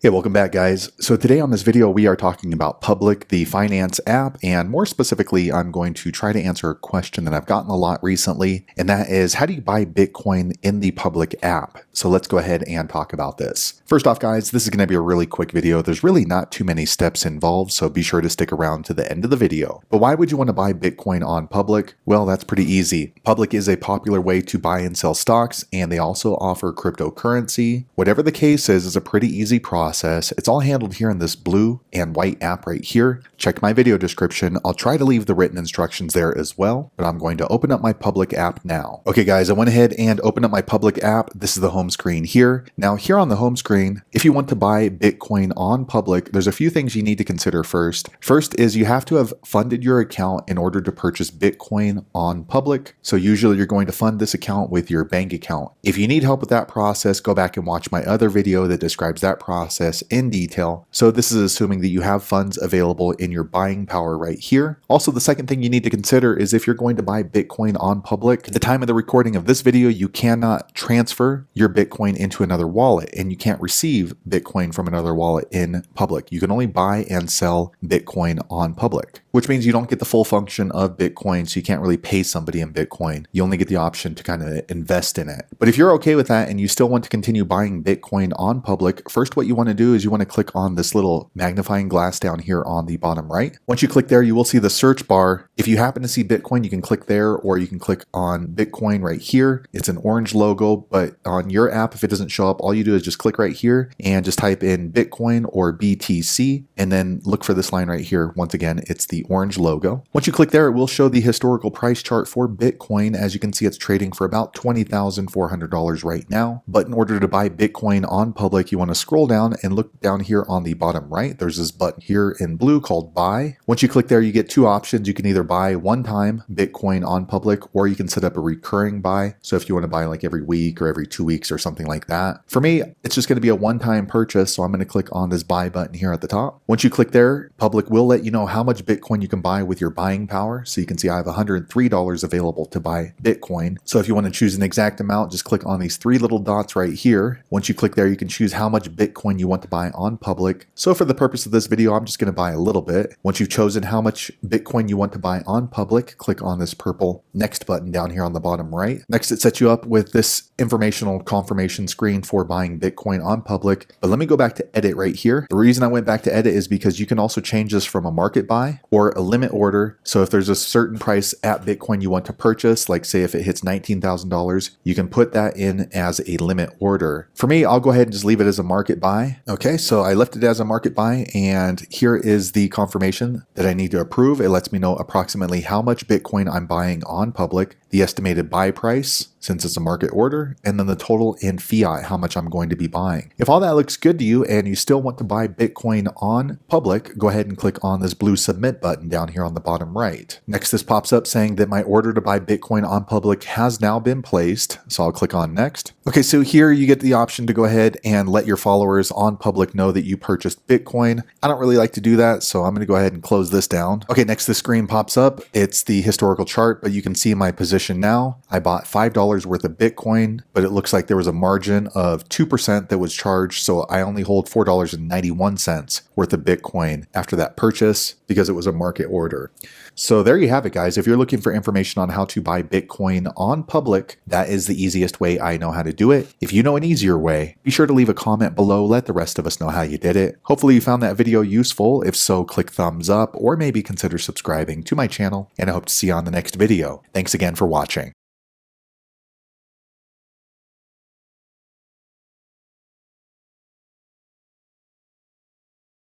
Hey, welcome back guys. So today on this video, we are talking about Public, the finance app, and more specifically, I'm going to try to answer a question that I've gotten a lot recently, and that is, how do you buy Bitcoin in the Public app? So let's go ahead and talk about this. First off guys, this is going to be a really quick video. There's really not too many steps involved, so be sure to stick around to the end of the video. But why would you want to buy Bitcoin on Public? Well, that's pretty easy. Public is a popular way to buy and sell stocks, and they also offer cryptocurrency. Whatever the case is, it's a pretty easy process. It's all handled here in this blue and white app right here. Check my video description. I'll try to leave the written instructions there as well, but I'm going to open up my Public app now. Okay guys, I went ahead and opened up my Public app. This is the home screen here. Now here on the home screen, if you want to buy Bitcoin on Public, there's a few things you need to consider first. First is you have to have funded your account in order to purchase Bitcoin on Public. So usually you're going to fund this account with your bank account. If you need help with that process, go back and watch my other video that describes that process in detail. So this is assuming that you have funds available in your buying power right here. Also, the second thing you need to consider is if you're going to buy Bitcoin on Public, at the time of the recording of this video, you cannot transfer your Bitcoin into another wallet and you can't receive Bitcoin from another wallet in Public. You can only buy and sell Bitcoin on Public, which means you don't get the full function of Bitcoin, so you can't really pay somebody in Bitcoin. You only get the option to kind of invest in it. But if you're okay with that and you still want to continue buying Bitcoin on Public, first what you want to do is you want to click on this little magnifying glass down here on the bottom right. Once you click there, you will see the search bar. If you happen to see Bitcoin, you can click there, or you can click on Bitcoin right here. It's an orange logo, but on your app, if it doesn't show up, all you do is just click right here and just type in Bitcoin or BTC, and then look for this line right here. Once again, it's the orange logo. Once you click there, it will show the historical price chart for Bitcoin. As you can see, it's trading for about $20,400 right now. But in order to buy Bitcoin on Public, you want to scroll down and look down here on the bottom right. There's this button here in blue called buy. Once you click there, you get two options. You can either buy one time Bitcoin on Public, or you can set up a recurring buy. So if you want to buy like every week or every 2 weeks or something like that. For me, it's just going to be a one-time purchase. So I'm going to click on this buy button here at the top. Once you click there, Public will let you know how much Bitcoin you can buy with your buying power. So you can see I have $103 available to buy Bitcoin. So if you want to choose an exact amount, just click on these three little dots right here. Once you click there, you can choose how much Bitcoin you want to buy on Public. So for the purpose of this video, I'm just going to buy a little bit. Once you've chosen how much Bitcoin you want to buy on Public, click on this purple next button down here on the bottom right. Next, it sets you up with this informational confirmation screen for buying Bitcoin on Public. But let me go back to edit right here. The reason I went back to edit is because you can also change this from a market buy or a limit order. So if there's a certain price at Bitcoin you want to purchase, like say if it hits $19,000, you can put that in as a limit order. For me, I'll go ahead and just leave it as a market buy. Okay, so I left it as a market buy, and here is the confirmation that I need to approve. It lets me know approximately how much Bitcoin I'm buying on Public, the estimated buy price, since it's a market order, and then the total in fiat, how much I'm going to be buying. If all that looks good to you and you still want to buy Bitcoin on Public, go ahead and click on this blue submit button down here on the bottom right. Next, this pops up saying that my order to buy Bitcoin on Public has now been placed. So I'll click on next. Okay, so here you get the option to go ahead and let your followers on Public know that you purchased Bitcoin. I don't really like to do that, so I'm going to go ahead and close this down. Okay, next the screen pops up. It's the historical chart, but you can see my position now. I bought $5 worth of Bitcoin, but it looks like there was a margin of 2% that was charged, so I only hold $4.91 worth of Bitcoin after that purchase because it was a market order. So there you have it, guys. If you're looking for information on how to buy Bitcoin on Public, that is the easiest way I know how to do it. If you know an easier way, be sure to leave a comment below. Let the rest of us know how you did it. Hopefully you found that video useful. If so, click thumbs up or maybe consider subscribing to my channel, and I hope to see you on the next video. Thanks again for watching.